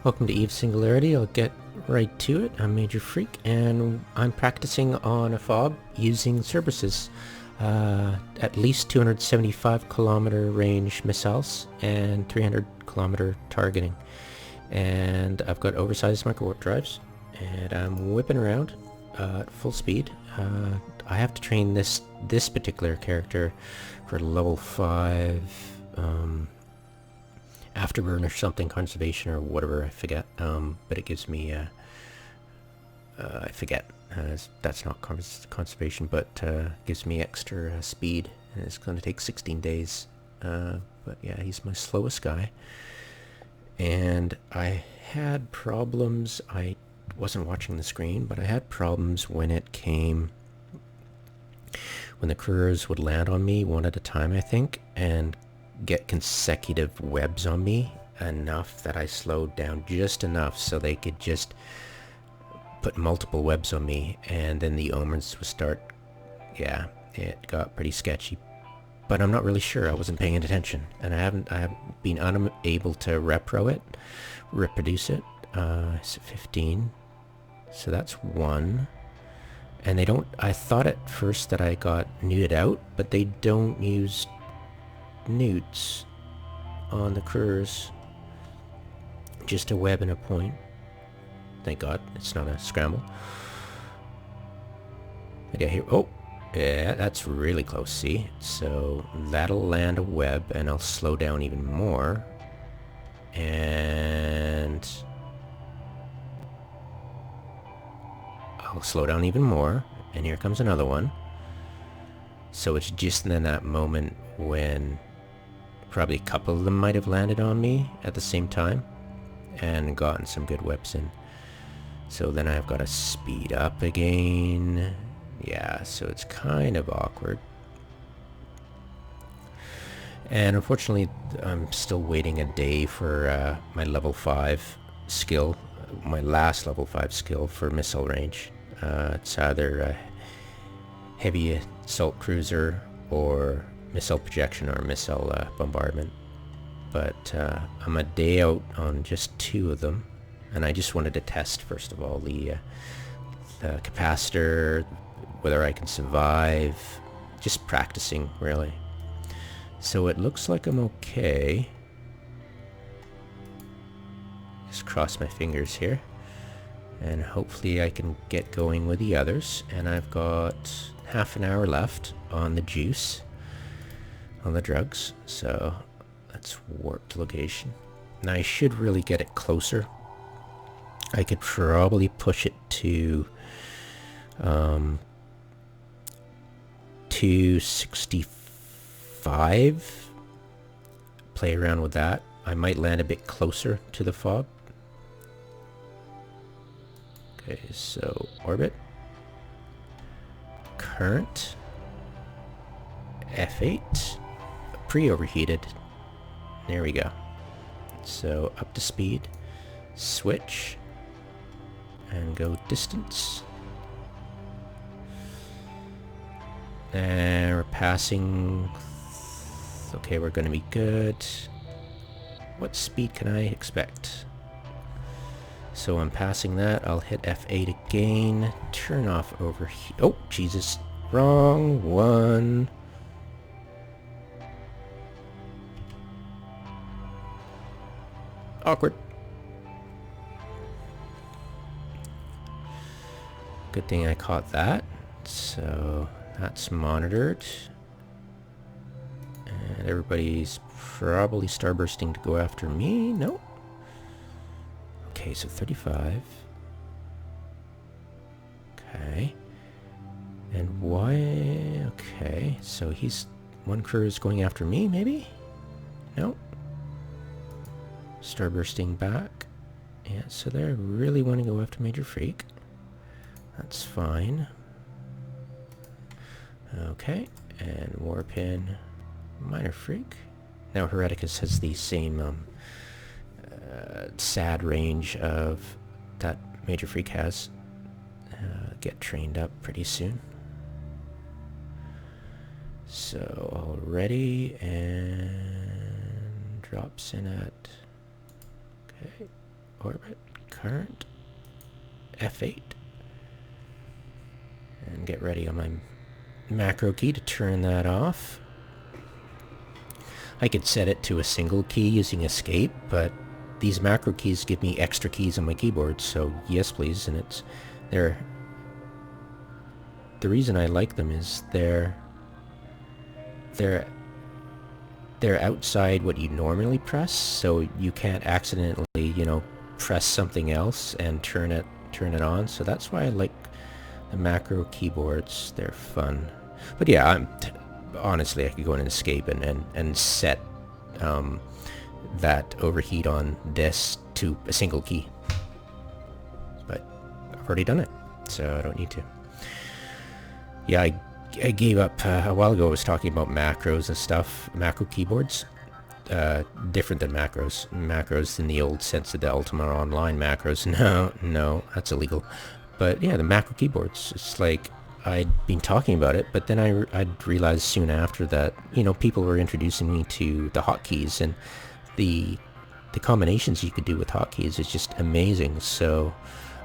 Welcome to Eve Singularity. I'll get right to it. I'm Major Freak, and I'm practicing on a FOB using Cerberus's at least 275 kilometer range missiles and 300 kilometer targeting. And I've got oversized micro warp drives, and I'm whipping around at full speed. I have to train this particular character for level 5 afterburn or something, conservation or whatever, I forget. But it gives me I forget, that's not conservation, but gives me extra speed, and it's going to take 16 days. But yeah, he's my slowest guy, and I had problems. I wasn't watching the screen, but I had problems when the couriers would land on me one at a time, I think, and get consecutive webs on me enough that I slowed down just enough so they could just put multiple webs on me, and then the omens would start. Yeah, it got pretty sketchy, but I'm not really sure. I wasn't paying attention, and I haven't been unable to reproduce it. It's 15, so that's 1. And they don't, I thought at first that I got nuded out, but they don't use nudes on the couriers. Just a web and a point. Thank God it's not a scramble. I get here. Oh, yeah, that's really close. See, so that'll land a web, and I'll slow down even more. And I'll slow down even more. And here comes another one. So it's just in that moment when probably a couple of them might have landed on me at the same time and gotten some good webs in. So then I've got to speed up again. Yeah, so it's kind of awkward. And unfortunately, I'm still waiting a day for my level 5 skill, my last level 5 skill for missile range. It's either heavy assault cruiser or missile projection or missile bombardment. But I'm a day out on just 2 of them, and I just wanted to test first of all the capacitor, whether I can survive, just practicing really. So it looks like I'm okay. Just cross my fingers here, and hopefully I can get going with the others. And I've got half an hour left on the juice, on the drugs, so let's warp to location. Now I should really get it closer. I could probably push it to 265. Play around with that. I might land a bit closer to the FOB. Okay, so orbit. Current. F8. Pre-overheated. There we go. So up to speed. Switch. And go distance. And we're passing. Okay, we're going to be good. What speed can I expect? So I'm passing that. I'll hit F8 again. Turn off overheat. Oh, Jesus. Wrong one. Awkward. Good thing I caught that. So that's monitored. And everybody's probably starbursting to go after me. No. Okay, so 35. Okay. And why? Okay, so one crew is going after me, maybe? No. Starbursting back. Yeah, so they really want to go after Major Freak. That's fine. Okay, and warp in Minor Freak. Now Hereticus has the same sad range of that Major Freak has. Get trained up pretty soon. So already, and drops in at, okay, orbit, current, F8. And get ready on my macro key to turn that off. I could set it to a single key using escape, but these macro keys give me extra keys on my keyboard, so yes please. And the reason I like them is they're outside what you normally press, so you can't accidentally, press something else and turn it on. So that's why I like the macro keyboards. They're fun. But yeah, honestly, I could go in and escape and set that overheat on this to a single key. But I've already done it, so I don't need to. Yeah, I gave up a while ago. I was talking about macros and stuff. Macro keyboards, different than macros. Macros in the old sense of the Ultima Online macros. No, that's illegal. But yeah, the macro keyboards. It's like I'd been talking about it, but then I'd realized soon after that people were introducing me to the hotkeys, and the combinations you could do with hotkeys is just amazing. So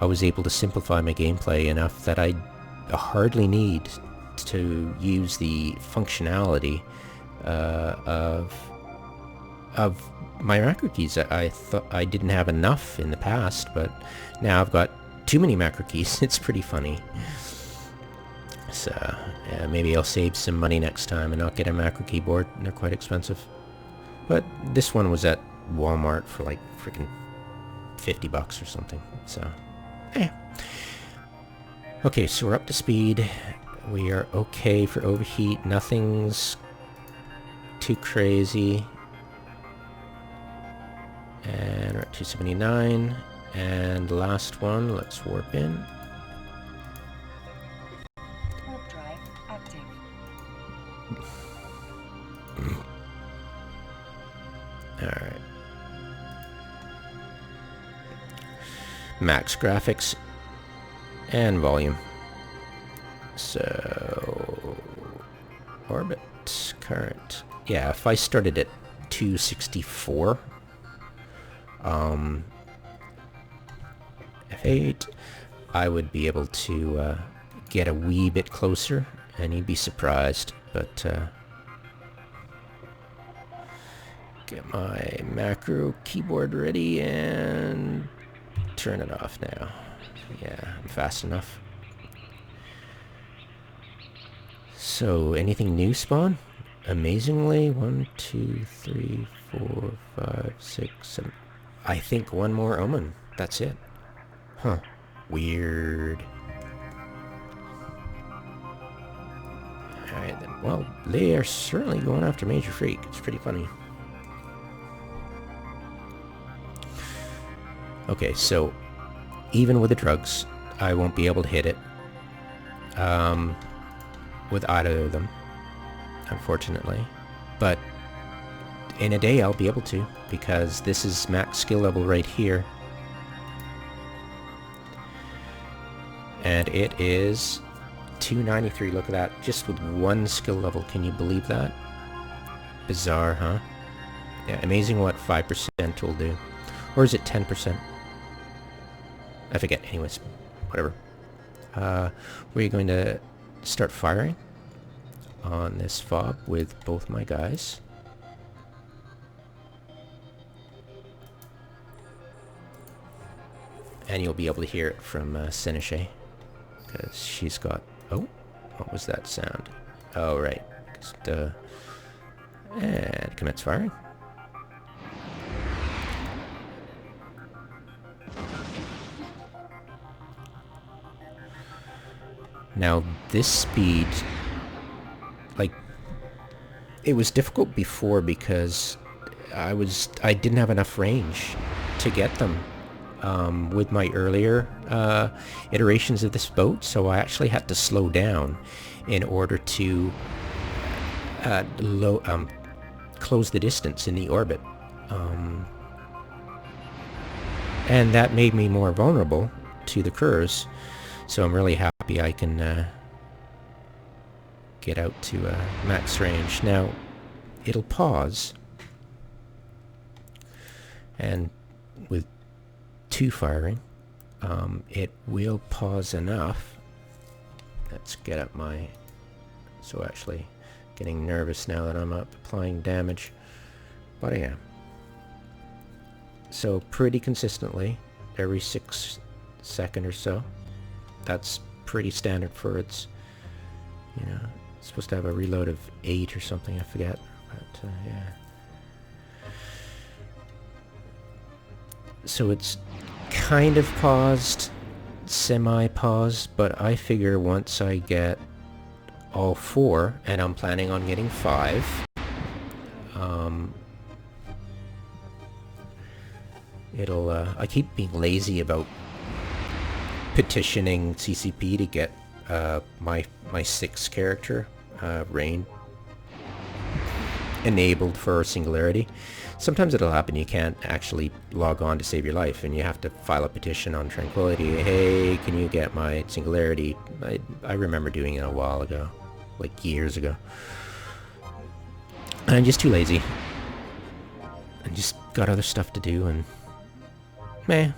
I was able to simplify my gameplay enough that I hardly need to use the functionality of my macro keys. I thought I didn't have enough in the past, but now I've got too many macro keys. It's pretty funny. So maybe I'll save some money next time and not get a macro keyboard. They're quite expensive. But this one was at Walmart for like freaking $50 or something. So, okay, so we're up to speed. We are okay for overheat. Nothing's too crazy. And we're at 279. And the last one, let's warp in. Warp drive active. Alright. Max graphics and volume. So orbit, current. Yeah, if I started at 264, F8, I would be able to get a wee bit closer, and you'd be surprised. But get my macro keyboard ready and turn it off now. Yeah, I'm fast enough. So, anything new spawn? Amazingly, 1, 2, 3, 4, 5, 6, 7. I think one more omen. That's it. Huh. Weird. Alright then. Well, they are certainly going after Major Freak. It's pretty funny. Okay, so even with the drugs, I won't be able to hit it. With either of them, unfortunately. But in a day I'll be able to, because this is max skill level right here. And it is 293, look at that, just with one skill level. Can you believe that? Bizarre, huh? Yeah, amazing what 5% will do. Or is it 10%? I forget, anyways, whatever. We're going to start firing on this FOB with both my guys. And you'll be able to hear it from Seneche, because she's got... Oh, what was that sound? Oh, right. Just, and commence firing. Now, this speed, like, it was difficult before because I didn't have enough range to get them with my earlier iterations of this boat, so I actually had to slow down in order to close the distance in the orbit. And that made me more vulnerable to the curves. So I'm really happy I can get out to max range. Now, it'll pause. And with 2 firing. It will pause enough. Let's get up my... So actually getting nervous now that I'm up applying damage. But I am. So pretty consistently, every 6 seconds or so. That's pretty standard for its, you know, it's supposed to have a reload of 8 or something, I forget. But yeah. So it's kind of paused, semi-paused, but I figure once I get all 4, and I'm planning on getting 5, it'll, I keep being lazy about petitioning CCP to get my 6th character, Rain, enabled for Singularity. Sometimes it'll happen you can't actually log on to save your life, and you have to file a petition on Tranquility. Hey, can you get my Singularity? I remember doing it a while ago, like years ago. And I'm just too lazy. I just got other stuff to do, and meh.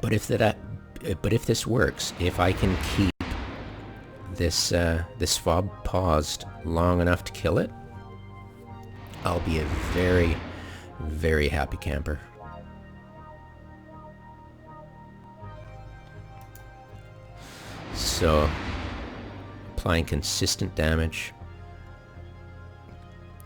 But if this works, if I can keep this this FOB paused long enough to kill it, I'll be a very, very happy camper. So, applying consistent damage.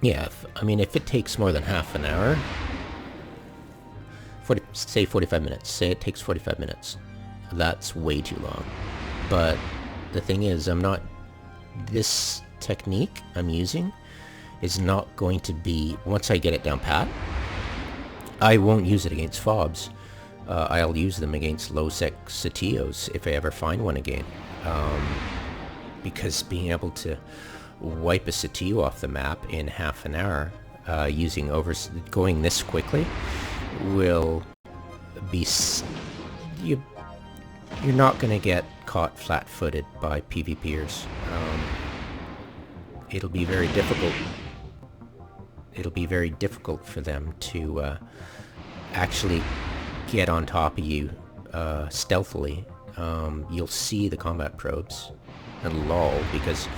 Yeah, I mean, if it takes more than half an hour, say 45 minutes. Say it takes 45 minutes. That's way too long. But the thing is, this technique I'm using is not going to be, once I get it down pat, I won't use it against FOBs. I'll use them against low-sec sotiyos if I ever find one again. Because being able to wipe a sotiyo off the map in half an hour, going this quickly, will be... You're not going to get caught flat-footed by PvPers. It'll be very difficult. It'll be very difficult for them to actually get on top of you stealthily. You'll see the combat probes and lull, because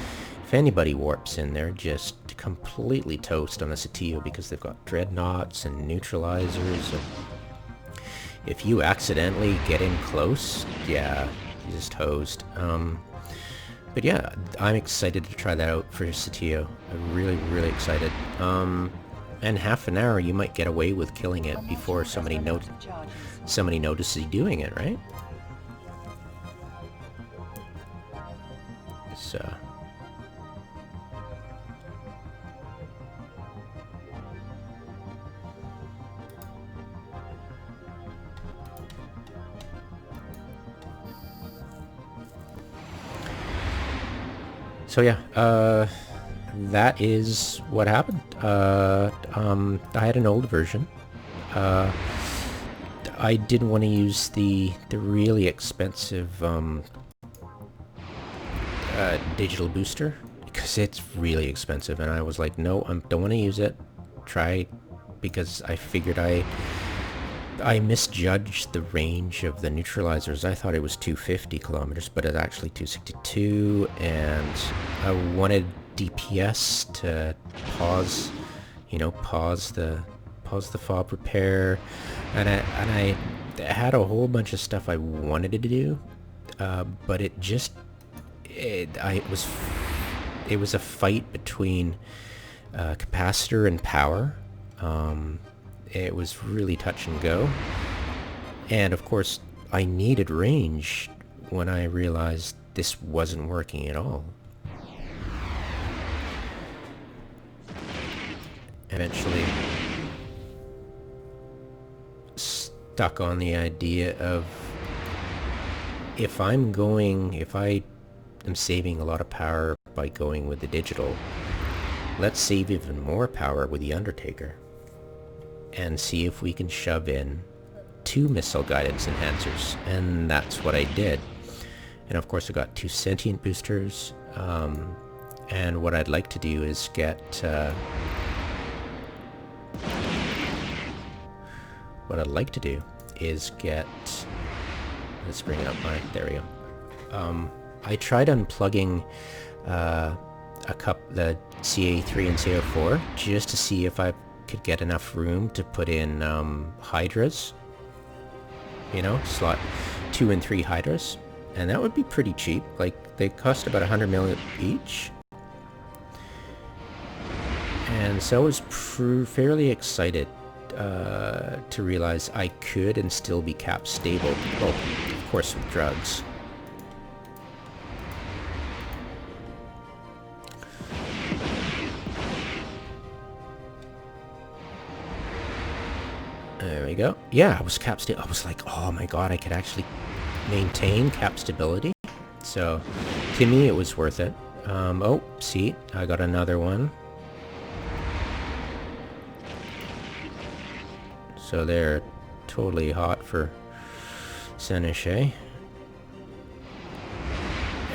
if anybody warps in, they're just completely toast on a sotiyo because they've got dreadnoughts and neutralizers. And if you accidentally get in close, yeah, you're just hosed. But yeah, I'm excited to try that out for sotiyo. I'm really, really excited. And half an hour, you might get away with killing it before somebody notices you doing it, right? So yeah, that is what happened. I had an old version. I didn't want to use the really expensive digital booster because it's really expensive, and I was like, no, I don't want to use it. Because I figured I misjudged the range of the neutralizers. I thought it was 250 kilometers, but it's actually 262, and I wanted DPS to pause the FOB repair, and I had a whole bunch of stuff I wanted to do, but it was a fight between capacitor and power. It was really touch and go, and of course I needed range when I realized this wasn't working at all. Eventually stuck on the idea of if I am saving a lot of power by going with the digital, let's save even more power with the Undertaker and see if we can shove in 2 missile guidance enhancers. And that's what I did. And of course I got 2 sentient boosters, And what I'd like to do is get... let's bring it up my... There we go. I tried unplugging the CA3 and CA4 just to see if I could get enough room to put in hydras. You know, slot 2 and 3 hydras. And that would be pretty cheap. Like, they cost about 100 million each. And so I was fairly excited to realize I could and still be cap stable. Well, of course with drugs. There we go. Yeah, I was cap stable. I was like, oh my god, I could actually maintain cap stability. So, to me, it was worth it. Oh, see, I got another one. So they're totally hot for Seneche.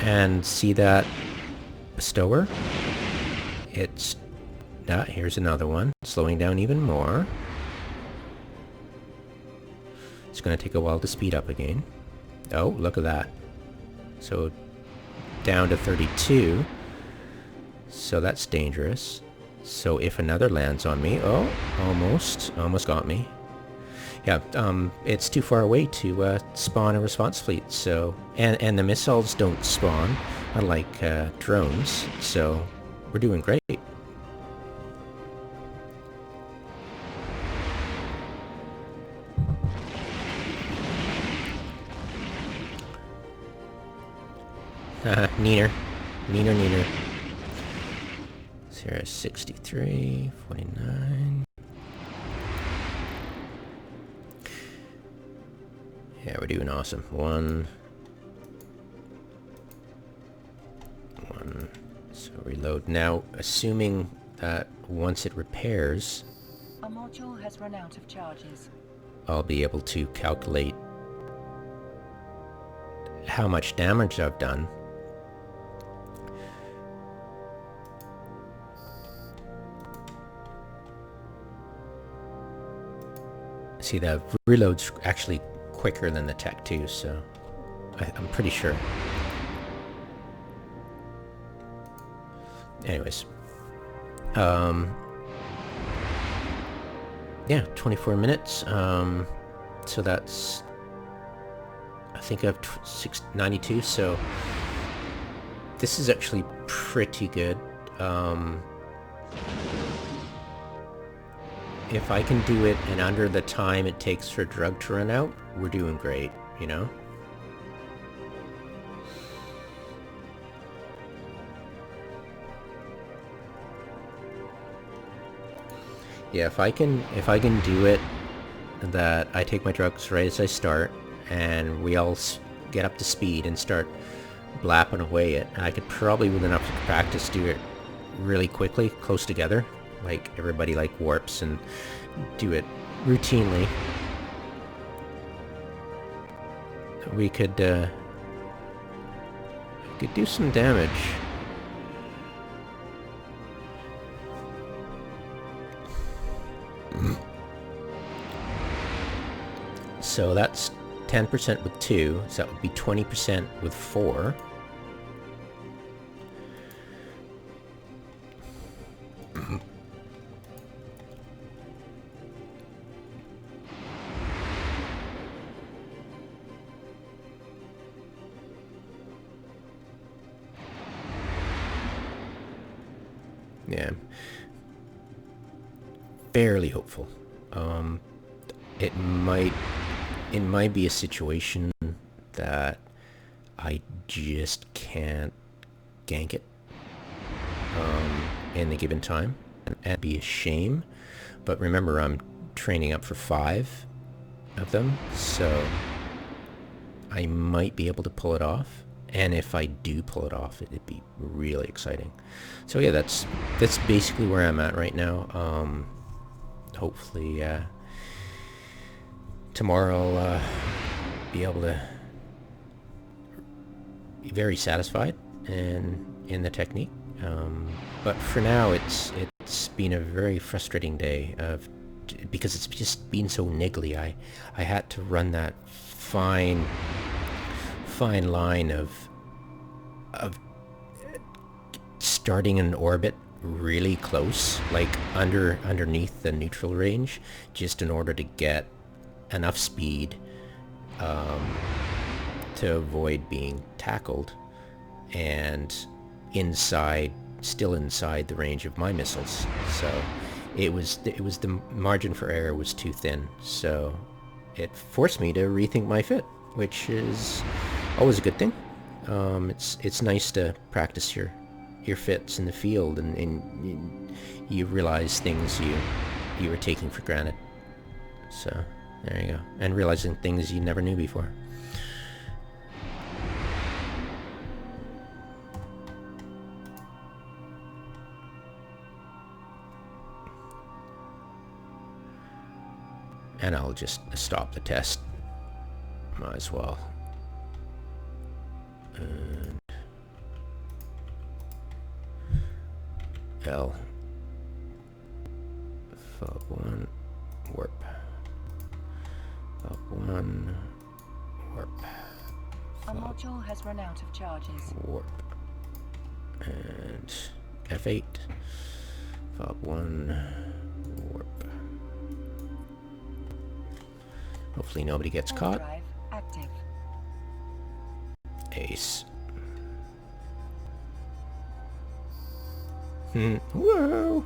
And see that bestower? It's... here's another one. Slowing down even more. It's going to take a while to speed up again. Oh, look at that. So, down to 32. So that's dangerous. So if another lands on me... Oh, almost got me. Yeah, it's too far away to spawn a response fleet, so... And the missiles don't spawn, unlike drones, so we're doing great. Neener. Neener. 063, 49... Yeah, we're doing awesome. One. So reload. Now, assuming that once it repairs... A module has run out of charges. I'll be able to calculate how much damage I've done. See, the reload's actually quicker than the tech too, so I'm pretty sure. Anyways, yeah, 24 minutes. So that's, I think I have 692. So this is actually pretty good. If I can do it in under the time it takes for drug to run out, we're doing great, you know? Yeah, if I can do it that I take my drugs right as I start, and we all get up to speed and start blapping away it, I could probably with enough practice do it really quickly, close together. Like, everybody, like, warps and do it routinely. We could do some damage. So that's 10% with 2, so that would be 20% with 4. Yeah, fairly hopeful. It might be a situation that I just can't gank it in the given time, and that'd be a shame. But remember, I'm training up for 5 of them, so I might be able to pull it off. And if I do pull it off, it'd be really exciting. So yeah, that's basically where I'm at right now. Hopefully tomorrow I'll be able to be very satisfied in the technique. But for now, it's been a very frustrating day because it's just been so niggly. I had to run that fine line of starting an orbit really close, like underneath the neutral range, just in order to get enough speed to avoid being tackled, and still inside the range of my missiles. So it was the margin for error was too thin, so it forced me to rethink my fit, which is always a good thing. It's nice to practice your fits in the field, and you realize things you were taking for granted. So there you go, and realizing things you never knew before. And I'll just stop the test. Might as well. And L. FOB 1. Warp. FOB 1. Warp. Our module has run out of charges. Warp. And F8. FOB 1. Warp. Hopefully nobody gets caught. Drive active. Ace. Whoa!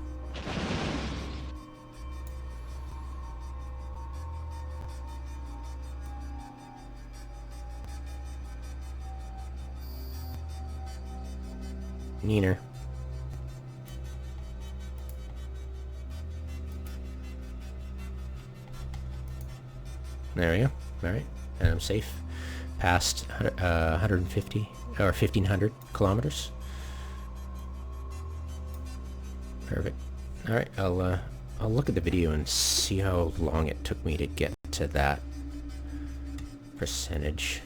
Neener. There we go. Alright, and I'm safe. Past 150 or 1500 kilometers. Perfect. Alright, I'll look at the video and see how long it took me to get to that percentage.